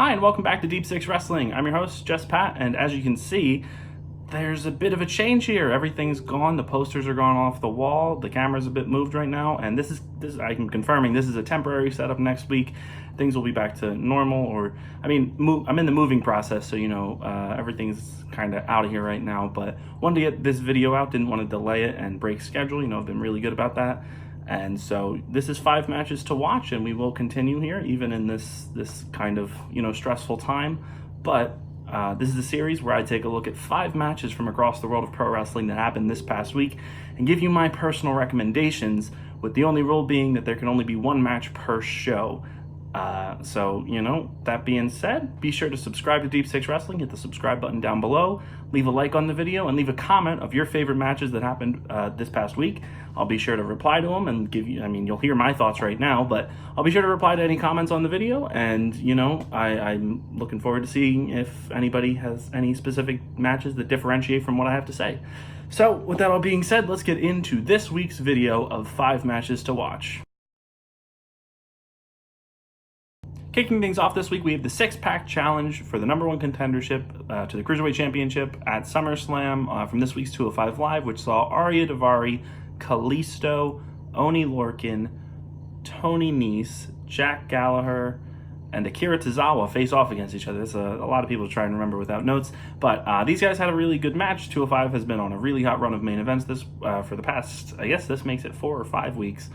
Hi, and welcome back to Deep Six Wrestling. I'm your host, Just Pat, and as you can see, there's a bit of a change here. Everything's gone. The posters are gone off the wall. The camera's a bit moved right now, and this I'm confirming this is a temporary setup. Next week, things will be back to normal, or I'm in the moving process, so everything's kind of out of here right now. But wanted to get this video out. Didn't want to delay it and break schedule. I've been really good about that. And so this is 5 matches to watch, and we will continue here even in this kind of stressful time. But this is a series where I take a look at 5 matches from across the world of pro wrestling that happened this past week and give you my personal recommendations, with the only rule being that there can only be 1 match per show. That being said, be sure to subscribe to Deep Six Wrestling. Hit the subscribe button down below, leave a like on the video, and leave a comment of your favorite matches that happened this past week. I'll be sure to reply to them and give you, you'll hear my thoughts right now, but I'll be sure to reply to any comments on the video. And, I'm looking forward to seeing if anybody has any specific matches that differentiate from what I have to say. So with that all being said, let's get into this week's video of 5 matches to watch. Kicking things off this week, we have the SixPack Challenge for the #1 contendership to the Cruiserweight Championship at SummerSlam from this week's 205 Live, which saw Ariya Daivari, Kalisto, Oni Lorcan, Tony Nese, Jack Gallagher, and Akira Tozawa face off against each other. That's a lot of people to try and remember without notes, but these guys had a really good match. 205 has been on a really hot run of main events for the past, I guess this makes it 4 or 5 weeks.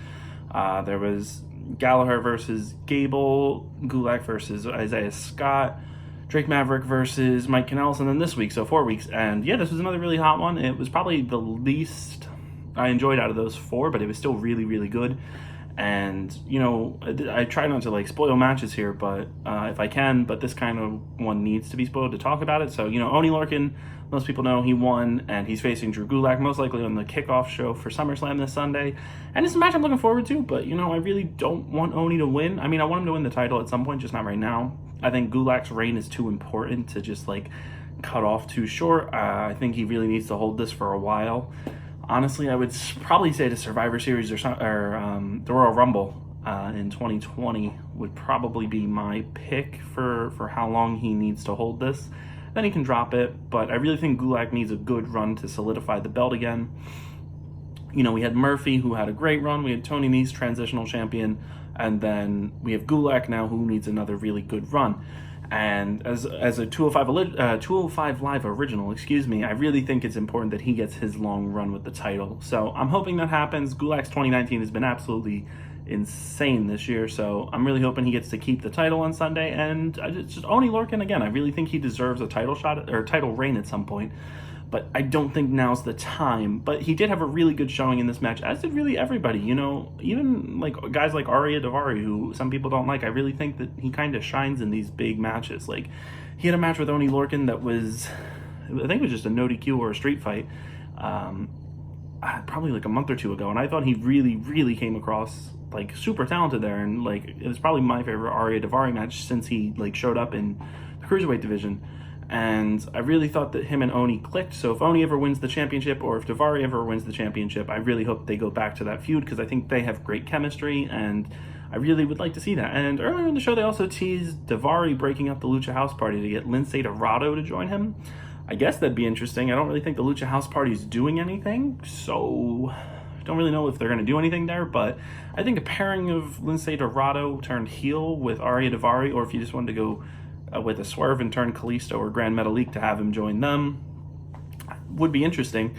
There was Gallagher versus Gable, Gulak versus Isaiah Scott, Drake Maverick versus Mike Kanellis, and then this week, so 4 weeks. And yeah, this was another really hot one. It was probably the least I enjoyed out of those 4, but it was still really, really good. And, I try not to spoil matches here, but if I can, but this kind of one needs to be spoiled to talk about it. So, Oni Lorcan, most people know he won, and he's facing Drew Gulak, most likely on the kickoff show for SummerSlam this Sunday. And it's a match I'm looking forward to, but, I really don't want Oni to win. I want him to win the title at some point, just not right now. I think Gulak's reign is too important to just, cut off too short. I think he really needs to hold this for a while. Honestly, I would probably say the Survivor Series or the Royal Rumble in 2020 would probably be my pick for how long he needs to hold this. Then he can drop it, but I really think Gulak needs a good run to solidify the belt again. We had Murphy, who had a great run. We had Tony Nese, transitional champion, and then we have Gulak now, who needs another really good run. And as a 205 Live original, I really think it's important that he gets his long run with the title. So I'm hoping that happens. Gulak's 2019 has been absolutely insane this year, so I'm really hoping he gets to keep the title on Sunday. And just Oni Lorcan again, I really think he deserves a title shot or title reign at some point. But I don't think now's the time. But he did have a really good showing in this match, as did really everybody. Even guys like Ariya Daivari, who some people don't like. I really think that he kind of shines in these big matches. He had a match with Oni Lorcan that was, I think it was just a no DQ or a street fight, probably a month or 2 ago. And I thought he really, really came across super talented there. And it was probably my favorite Ariya Daivari match since he showed up in the Cruiserweight division. And I really thought that him and Oni clicked. So if Oni ever wins the championship, or if Daivari ever wins the championship, I really hope they go back to that feud, because I think they have great chemistry, and I really would like to see that. And earlier in the show, they also teased Daivari breaking up the Lucha House Party to get Lince Dorado to join him. I guess that'd be interesting. I don't really think the Lucha House Party is doing anything, so I don't really know if they're going to do anything there. But I think a pairing of Lince Dorado turned heel with Ariya Daivari, or if you just wanted to go with a swerve and turn Kalisto or Grand Metalik to have him join them, would be interesting.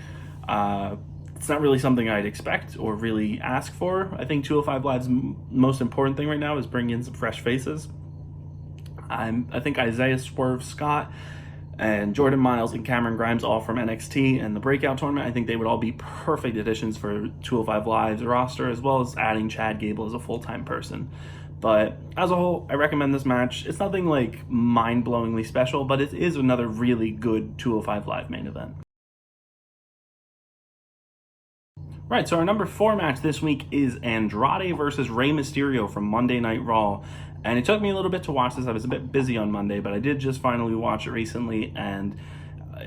It's not really something I'd expect or really ask for. I think 205 Live's most important thing right now is bringing in some fresh faces. I think Isaiah Swerve Scott and Jordan Miles and Cameron Grimes, all from NXT and the Breakout Tournament, I think they would all be perfect additions for 205 Live's roster, as well as adding Chad Gable as a full-time person. But as a whole, I recommend this match. It's nothing mind-blowingly special, but it is another really good 205 Live main event. Right, so our number 4 match this week is Andrade versus Rey Mysterio from Monday Night Raw. And it took me a little bit to watch this. I was a bit busy on Monday, but I did just finally watch it recently. And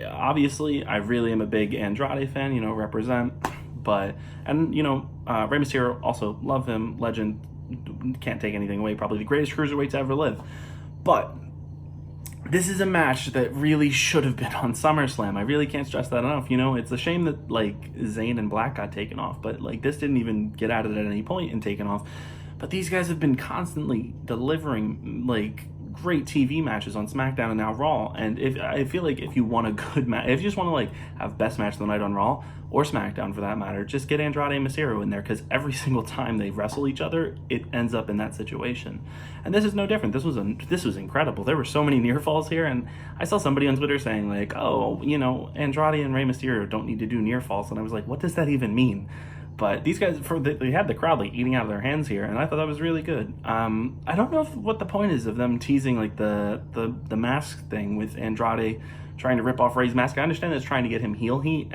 obviously, I really am a big Andrade fan, represent. Rey Mysterio, also love him, legend. Can't take anything away, probably the greatest cruiserweight to ever live. But this is a match that really should have been on SummerSlam. I really can't stress that enough. It's a shame that like Zayn and Black got taken off, but like this didn't even get added at any point and taken off. But these guys have been constantly delivering like great TV matches on SmackDown and now Raw. And I feel like if you want a good match, if you just want to like have best match of the night on Raw or SmackDown for that matter, just get Andrade and Mysterio in there, because every single time they wrestle each other, it ends up in that situation. And this is no different. This was incredible. There were so many near falls here, and I saw somebody on Twitter saying like, "Oh, Andrade and Rey Mysterio don't need to do near falls," and I was like, "What does that even mean?" But these guys, they had the crowd like eating out of their hands here, and I thought that was really good. I don't know what the point is of them teasing like the mask thing with Andrade trying to rip off Rey's mask. I understand it's trying to get him heel heat,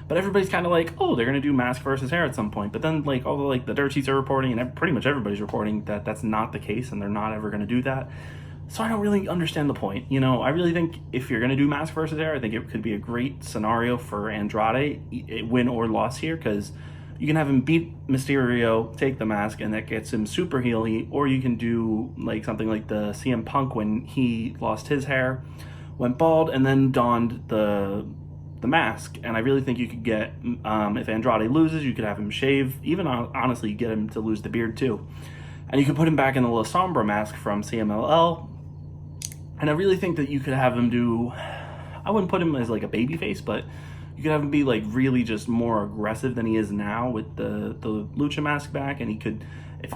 but everybody's kind of like, oh, they're gonna do mask versus hair at some point. But then like all the dirt sheets are reporting, and pretty much everybody's reporting that that's not the case, and they're not ever gonna do that. So I don't really understand the point. I really think if you're going to do mask versus hair, I think it could be a great scenario for Andrade, win or loss here, because you can have him beat Mysterio, take the mask, and that gets him super heel heat, or you can do like something like the CM Punk when he lost his hair, went bald, and then donned the mask. And I really think you could get, if Andrade loses, you could have him shave, even honestly get him to lose the beard too. And you could put him back in the La Sombra mask from CMLL. And I really think that you could have him do, I wouldn't put him as like a baby face, but you could have him be like really just more aggressive than he is now with the Lucha mask back. And he could, if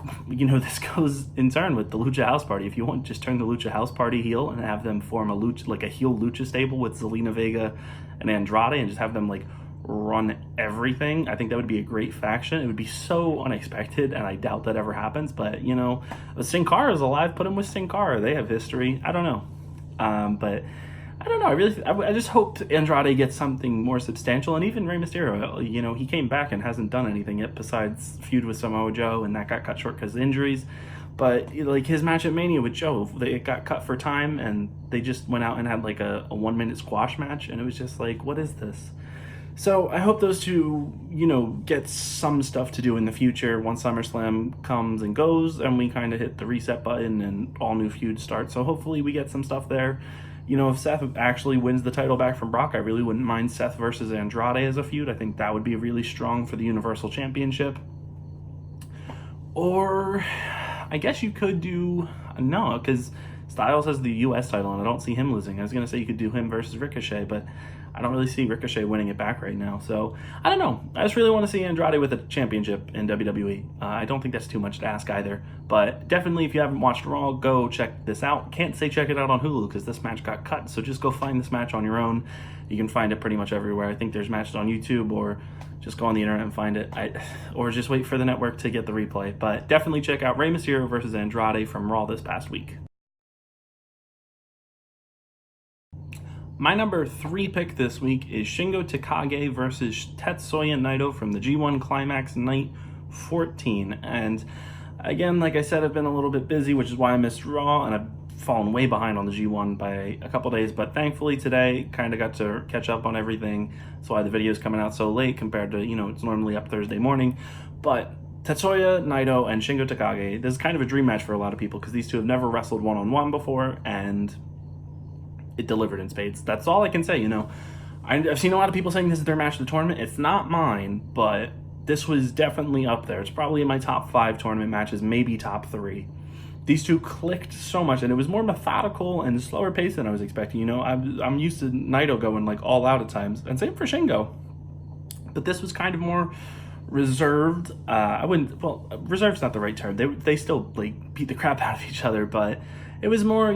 this goes in turn with the Lucha House Party. If you want, just turn the Lucha House Party heel and have them form a heel Lucha stable with Zelina Vega and Andrade, and just have them like run everything. I think that would be a great faction. It would be so unexpected, and I doubt that ever happens. But Sin Cara is alive. Put him with Sin Cara. They have history. I don't know, but I don't know. I just hope Andrade gets something more substantial. And even Rey Mysterio, he came back and hasn't done anything yet besides feud with Samoa Joe, and that got cut short because of injuries. But like his match at Mania with Joe, it got cut for time, and they just went out and had like a 1-minute squash match, and it was just like, what is this? So I hope those two, get some stuff to do in the future once SummerSlam comes and goes, and we kind of hit the reset button and all new feuds start. So hopefully we get some stuff there. If Seth actually wins the title back from Brock, I really wouldn't mind Seth versus Andrade as a feud. I think that would be really strong for the Universal Championship. Or I guess you could do, no, because Styles has the U.S. title, and I don't see him losing. I was going to say you could do him versus Ricochet, but I don't really see Ricochet winning it back right now. So, I don't know. I just really want to see Andrade with a championship in WWE. I don't think that's too much to ask either. But definitely, if you haven't watched Raw, go check this out. Can't say check it out on Hulu because this match got cut. So just go find this match on your own. You can find it pretty much everywhere. I think there's matches on YouTube, or just go on the internet and find it. Or just wait for the network to get the replay. But definitely check out Rey Mysterio versus Andrade from Raw this past week. My number 3 pick this week is Shingo Takagi versus Tetsuya Naito from the G1 Climax Night 14. And again, like I said, I've been a little bit busy, which is why I missed Raw, and I've fallen way behind on the G1 by a couple days. But thankfully today, kind of got to catch up on everything. That's why the video is coming out so late compared to, it's normally up Thursday morning. But Tetsuya Naito and Shingo Takagi, this is kind of a dream match for a lot of people because these two have never wrestled one-on-one before, and it delivered in spades. That's all I can say. I've seen a lot of people saying this is their match of the tournament. It's not mine, but this was definitely up there. It's probably in my top 5 tournament matches, maybe top 3. These two clicked so much, and it was more methodical and slower pace than I was expecting. I'm used to Naito going like all out at times, and same for Shingo. But this was kind of more reserved. Reserved's not the right term. They still like beat the crap out of each other, but it was more,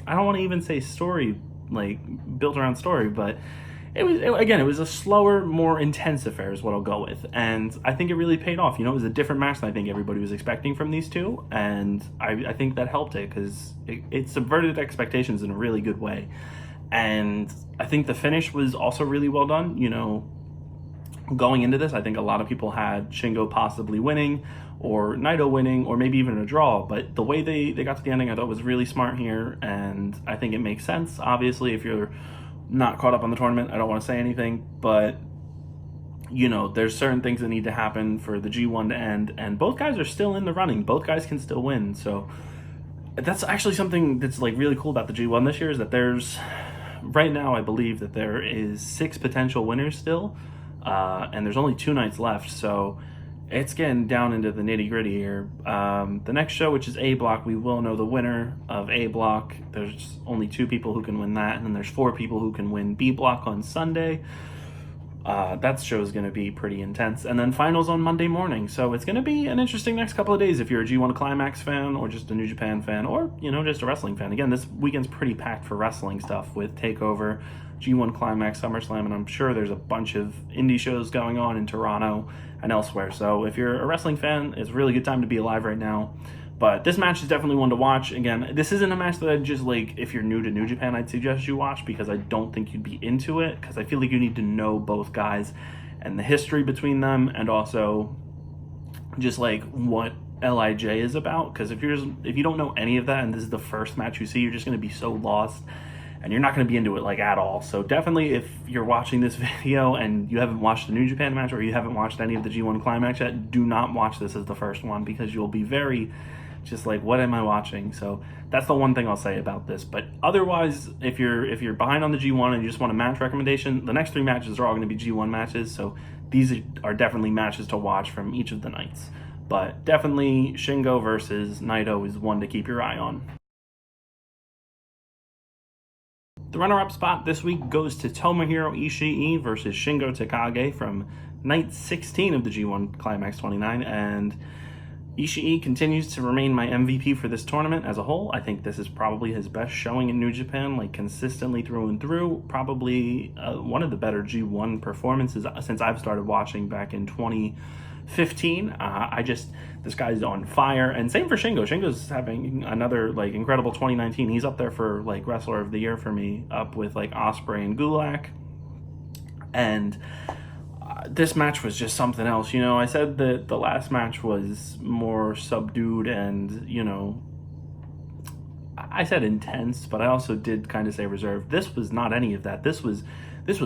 I don't want to even say story, like built around story, but it was a slower, more intense affair is what I'll go with. And I think it really paid off. It was a different match than I think everybody was expecting from these two. And I think that helped it because it subverted expectations in a really good way. And I think the finish was also really well done. Going into this, I think a lot of people had Shingo possibly winning, or Naito winning, or maybe even a draw. But the way they got to the ending, I thought was really smart here, and I think it makes sense. Obviously, if you're not caught up on the tournament, I don't want to say anything, but there's certain things that need to happen for the G1 to end, and both guys are still in the running. Both guys can still win, so That's actually something that's like really cool about the G1 this year, is that there's, right now I believe that there is 6 potential winners still, and there's only 2 nights left, so it's getting down into the nitty gritty here. The next show, which is A Block, we will know the winner of A Block. There's only 2 people who can win that, and then there's 4 people who can win B Block on Sunday. That show is going to be pretty intense. And then finals on Monday morning. So it's going to be an interesting next couple of days if you're a G1 Climax fan, or just a New Japan fan, or, you know, just a wrestling fan. Again, this weekend's pretty packed for wrestling stuff with TakeOver, G1 Climax, SummerSlam, and I'm sure there's a bunch of indie shows going on in Toronto and elsewhere. So if you're a wrestling fan, it's a really good time to be alive right now. But this match is definitely one to watch. Again, this isn't a match that I'd just, like, if you're new to New Japan, I'd suggest you watch, because I don't think you'd be into it, because I feel like you need to know both guys and the history between them, and also just, like, what LIJ is about. Because if you don't know any of that, and this is the first match you see, you're just going to be so lost, and you're not going to be into it, like, at all. So definitely, if you're watching this video and you haven't watched the New Japan match, or you haven't watched any of the G1 Climax yet, do not watch this as the first one, because you'll be very just like, what am I watching? So that's the one thing I'll say about this. But otherwise, if you're behind on the G1 and you just want a match recommendation, the next 3 matches are all going to be G1 matches. So these are definitely matches to watch from each of the nights. But definitely Shingo versus Naito is one to keep your eye on. The runner-up spot this week goes to Tomohiro Ishii versus Shingo Takagi from night 16 of the G1 Climax 29, and Ishii continues to remain my MVP for this tournament as a whole. I think this is probably his best showing in New Japan, like consistently through and through. Probably one of the better G1 performances since I've started watching back in 2015. This guy's on fire, and same for Shingo. Shingo's having another like incredible 2019. He's up there for like Wrestler of the Year for me, up with like Ospreay and Gulak. And this match was just something else. You know, I said that the last match was more subdued and, you know, I said intense, but I also did kind of say reserved. This was not any of that. This was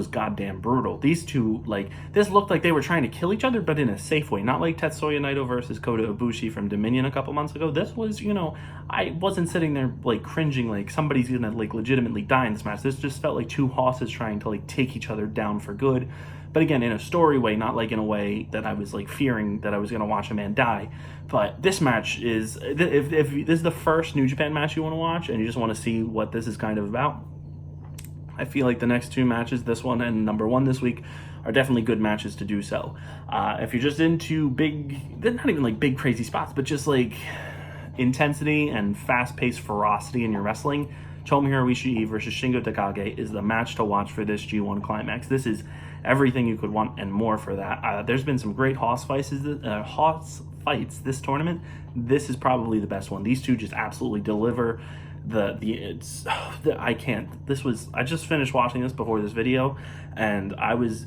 goddamn brutal. These two, like, this looked like they were trying to kill each other, but in a safe way. Not like Tetsuya Naito versus Kota Ibushi from Dominion a couple months ago. This was, you know, I wasn't sitting there, like, cringing, like, somebody's gonna, like, legitimately die in this match. This just felt like 2 horses trying to, like, take each other down for good. But again, in a story way, not like in a way that I was like fearing that I was going to watch a man die. But this match is, if this is the first New Japan match you want to watch and you just want to see what this is kind of about, I feel like the next 2 matches, this one and number 1 this week, are definitely good matches to do so. If you're just into big, they're not even like big crazy spots, but just like intensity and fast-paced ferocity in your wrestling, Tomohiro Ishii versus Shingo Takagi is the match to watch for this G1 Climax. This is everything you could want and more for that. There's been some great hoss fights this tournament. This is probably the best one. These two just absolutely deliver. I just finished watching this before this video, and I was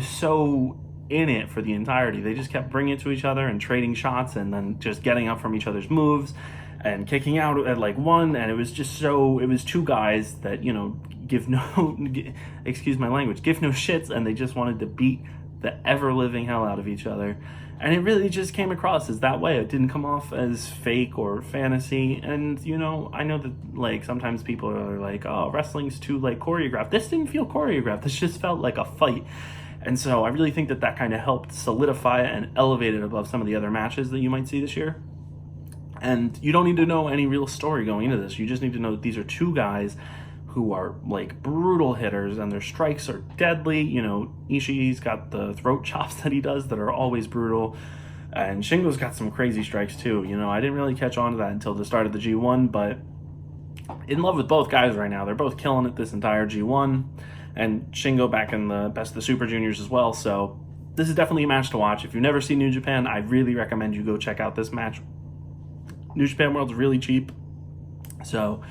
so in it for the entirety. They just kept bringing it to each other and trading shots, and then just getting up from each other's moves and kicking out at like one, and it was 2 guys that, you know, give no excuse my language, give no shits, and they just wanted to beat the ever-living hell out of each other. And it really just came across as that way. It didn't come off as fake or fantasy. And, you know, I know that, like, sometimes people are like, oh, wrestling's too, like, choreographed. This didn't feel choreographed. This just felt like a fight. And so I really think that kind of helped solidify it and elevate it above some of the other matches that you might see this year. And you don't need to know any real story going into this. You just need to know that these are 2 guys who are like brutal hitters, and their strikes are deadly. You know, Ishii's got the throat chops that he does that are always brutal, and Shingo's got some crazy strikes too. You know, I didn't really catch on to that until the start of the G1, but in love with both guys right now. They're both killing it this entire G1, and Shingo back in the Best of the Super Juniors as well. So this is definitely a match to watch. If you've never seen New Japan, I really recommend you go check out this match. New Japan World's really cheap, so,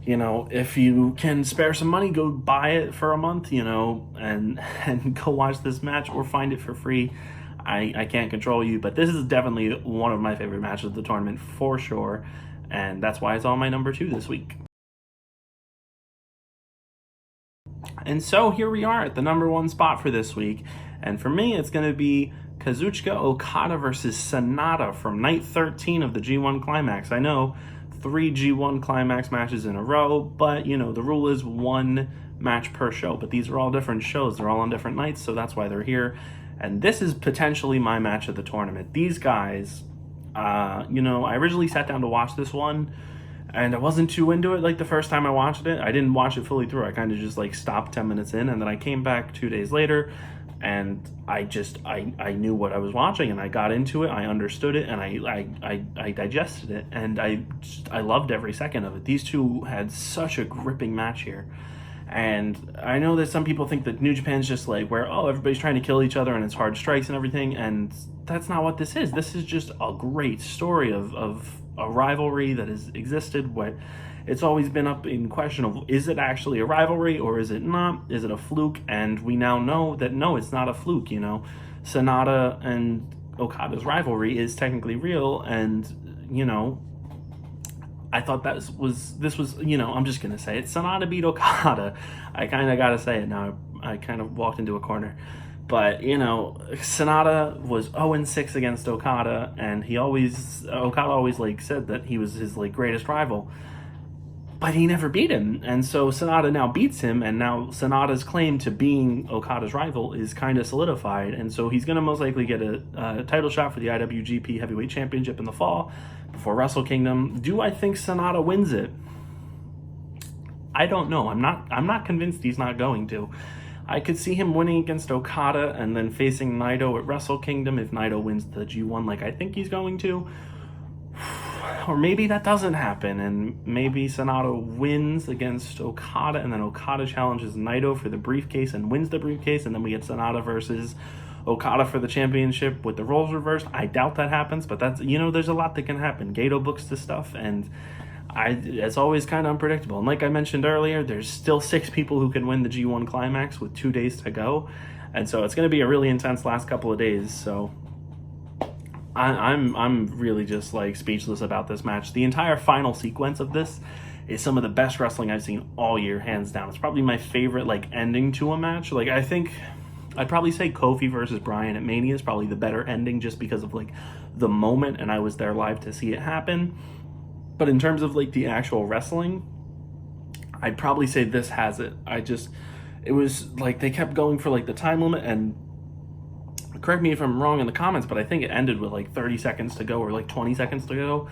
you know, if you can spare some money, go buy it for a month, you know, and go watch this match, or find it for free. I can't control you, but this is definitely one of my favorite matches of the tournament for sure, and that's why it's on my number 2 this week. And so here we are at the number 1 spot for this week, and for me it's going to be Kazuchika Okada versus Sonata from night 13 of the G1 Climax. I know, 3 G1 Climax matches in a row, but you know, the rule is 1 match per show, but these are all different shows. They're all on different nights, so that's why they're here. And this is potentially my match of the tournament. These guys, you know, I originally sat down to watch this one, and I wasn't too into it like the first time I watched it. I didn't watch it fully through. I kind of just like stopped 10 minutes in, and then I came back 2 days later, and I knew what I was watching, and I got into it. I understood it, and I digested it, and I loved every second of it. These two had such a gripping match here. And I know that some people think that New Japan's just like where, oh, everybody's trying to kill each other and it's hard strikes and everything, and that's not what this is. This is just a great story of a rivalry that has existed. What it's always been up in question of, is it actually a rivalry or is it not? Is it a fluke? And we now know that no, it's not a fluke. You know, Sonata and Okada's rivalry is technically real, and you know, I thought this was, you know, I'm just going to say it. Sonata beat Okada. I kind of got to say it now. I kind of walked into a corner. But, you know, Sonata was 0-6 against Okada, and Okada always, like, said that he was his, like, greatest rival. But he never beat him. And so Sonata now beats him, and now Sonata's claim to being Okada's rival is kind of solidified. And so he's going to most likely get a title shot for the IWGP Heavyweight Championship in the fall before Wrestle Kingdom. Do I think Sonata wins it? I don't know. I'm not convinced he's not going to. I could see him winning against Okada and then facing Naito at Wrestle Kingdom if Naito wins the G1 like I think he's going to. Or maybe that doesn't happen, and maybe Sonata wins against Okada, and then Okada challenges Naito for the briefcase and wins the briefcase, and then we get Sonata versus Okada for the championship with the roles reversed. I doubt that happens, but that's, you know, there's a lot that can happen. Gato books this stuff, and it's always kind of unpredictable. And like I mentioned earlier, there's still 6 people who can win the G1 Climax with 2 days to go, and so it's going to be a really intense last couple of days. So I'm really just like speechless about this match. The entire final sequence of this is some of the best wrestling I've seen all year, hands down. It's probably my favorite like ending to a match. Like I think I'd probably say Kofi versus Bryan at Mania is probably the better ending just because of like the moment, and I was there live to see it happen. But in terms of like the actual wrestling, I'd probably say this has it. It was like they kept going for like the time limit, and correct me if I'm wrong in the comments, but I think it ended with like 30 seconds to go or like 20 seconds to go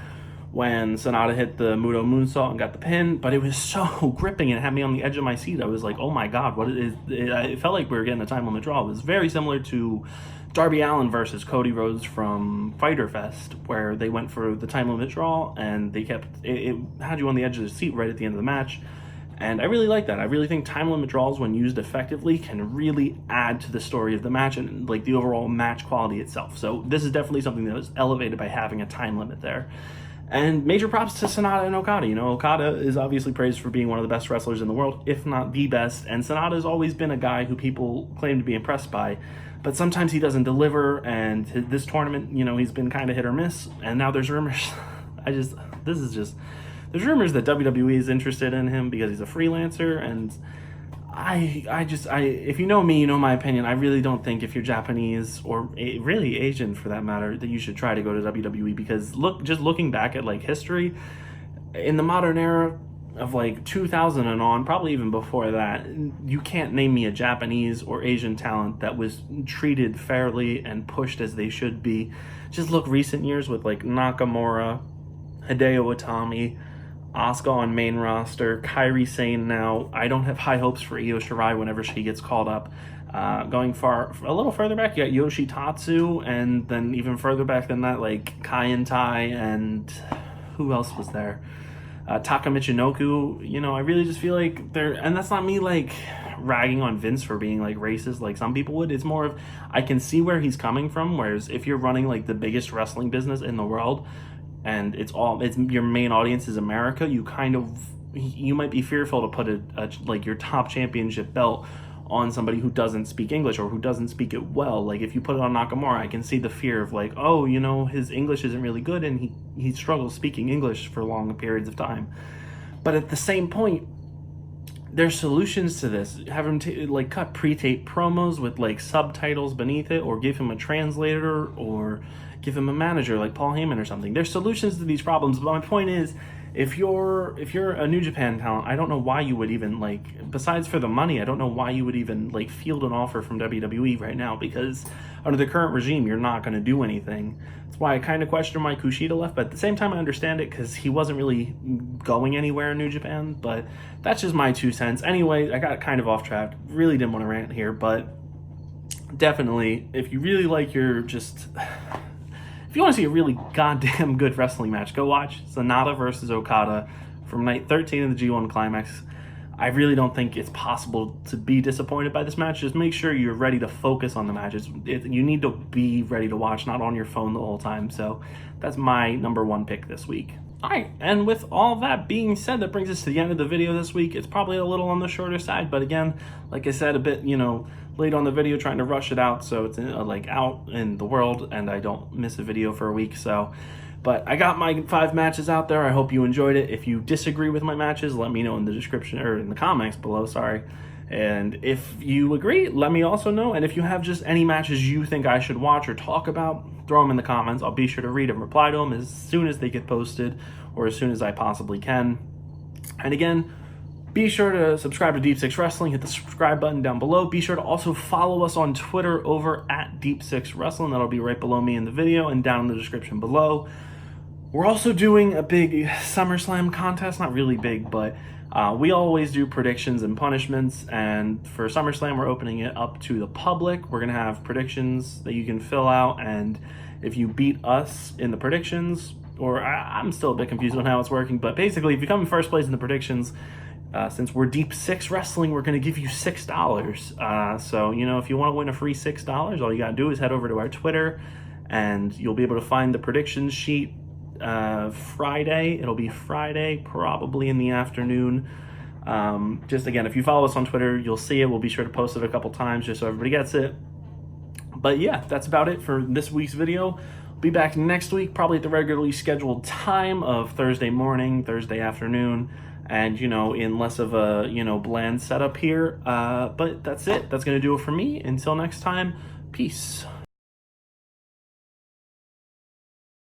when Sonata hit the Muto moonsault and got the pin. But it was so gripping and it had me on the edge of my seat. I was like, oh my God, what is it? It felt like we were getting a time limit draw. It was very similar to Darby Allin versus Cody Rhodes from Fyter Fest, where they went for the time limit draw and they kept it had you on the edge of the seat right at the end of the match. And I really like that. I really think time limit draws, when used effectively, can really add to the story of the match and like the overall match quality itself. So this is definitely something that was elevated by having a time limit there. And major props to Sonata and Okada. You know, Okada is obviously praised for being one of the best wrestlers in the world, if not the best. And Sonata has always been a guy who people claim to be impressed by, but sometimes he doesn't deliver. And this tournament, you know, he's been kind of hit or miss. And now there's rumors. There's rumors that WWE is interested in him because he's a freelancer, and if you know me, you know my opinion. I really don't think if you're Japanese or really Asian for that matter that you should try to go to WWE, because looking back at like history in the modern era of like 2000 and on, probably even before that, you can't name me a Japanese or Asian talent that was treated fairly and pushed as they should be. Just look recent years with like Nakamura, Hideo Itami, Asuka on main roster, Kairi Sane now. I don't have high hopes for Io Shirai whenever she gets called up. Going a little further back, you got Yoshitatsu, and then even further back than that, like Kai and Tai, and who else was there? Taka Michinoku. You know, I really just feel like and that's not me like ragging on Vince for being like racist like some people would. It's more of, I can see where he's coming from, whereas if you're running like the biggest wrestling business in the world, and it's your main audience is America, you might be fearful to put like your top championship belt on somebody who doesn't speak English or who doesn't speak it well. Like if you put it on Nakamura, I can see the fear of like, oh, you know, his English isn't really good and he struggles speaking English for long periods of time. But at the same point, there's solutions to this. Have him like cut pre-tape promos with like subtitles beneath it, or give him a translator, or give him a manager like Paul Heyman or something. There's solutions to these problems, but my point is, if you're a New Japan talent, I don't know why you would even, like, besides for the money, I don't know why you would even like field an offer from WWE right now, because under the current regime, you're not going to do anything. That's why I kind of question why Kushida left, but at the same time, I understand it because he wasn't really going anywhere in New Japan. But that's just my 2 cents. Anyway, I got kind of off track. Really didn't want to rant here, but definitely, if you really like your just... If you want to see a really goddamn good wrestling match, go watch Sonata versus Okada from night 13 of the G1 Climax. I really don't think it's possible to be disappointed by this match. Just make sure you're ready to focus on the match. You need to be ready to watch, not on your phone the whole time. So that's my number 1 pick this week. All right, and with all that being said, that brings us to the end of the video this week. It's probably a little on the shorter side, but again, like I said, a bit, late on the video, trying to rush it out so it's like out in the world and I don't miss a video for a week. So, but I got my 5 matches out there. I hope you enjoyed it. If you disagree with my matches, let me know in the description, or in the comments below, sorry. And if you agree, let me also know. And if you have just any matches you think I should watch or talk about, throw them in the comments. I'll be sure to read and reply to them as soon as they get posted, or as soon as I possibly can. And again, be sure to subscribe to Deep Six Wrestling. Hit the subscribe button down below. Be sure to also follow us on Twitter over at Deep Six Wrestling. That'll be right below me in the video and down in the description below. We're also doing a big SummerSlam contest. Not really big, but we always do predictions and punishments. And for SummerSlam, we're opening it up to the public. We're going to have predictions that you can fill out. And if you beat us in the predictions, or I'm still a bit confused on how it's working, but basically, if you come in first place in the predictions, since we're Deep Six Wrestling, we're going to give you $6. So, if you want to win a free $6, all you got to do is head over to our Twitter, and you'll be able to find the predictions sheet Friday. It'll be Friday, probably in the afternoon. Just again, if you follow us on Twitter, you'll see it. We'll be sure to post it a couple times just so everybody gets it. But yeah, that's about it for this week's video. Be back next week, probably at the regularly scheduled time of Thursday morning, Thursday afternoon, and, in less of a, bland setup here. But that's it. That's going to do it for me. Until next time, peace.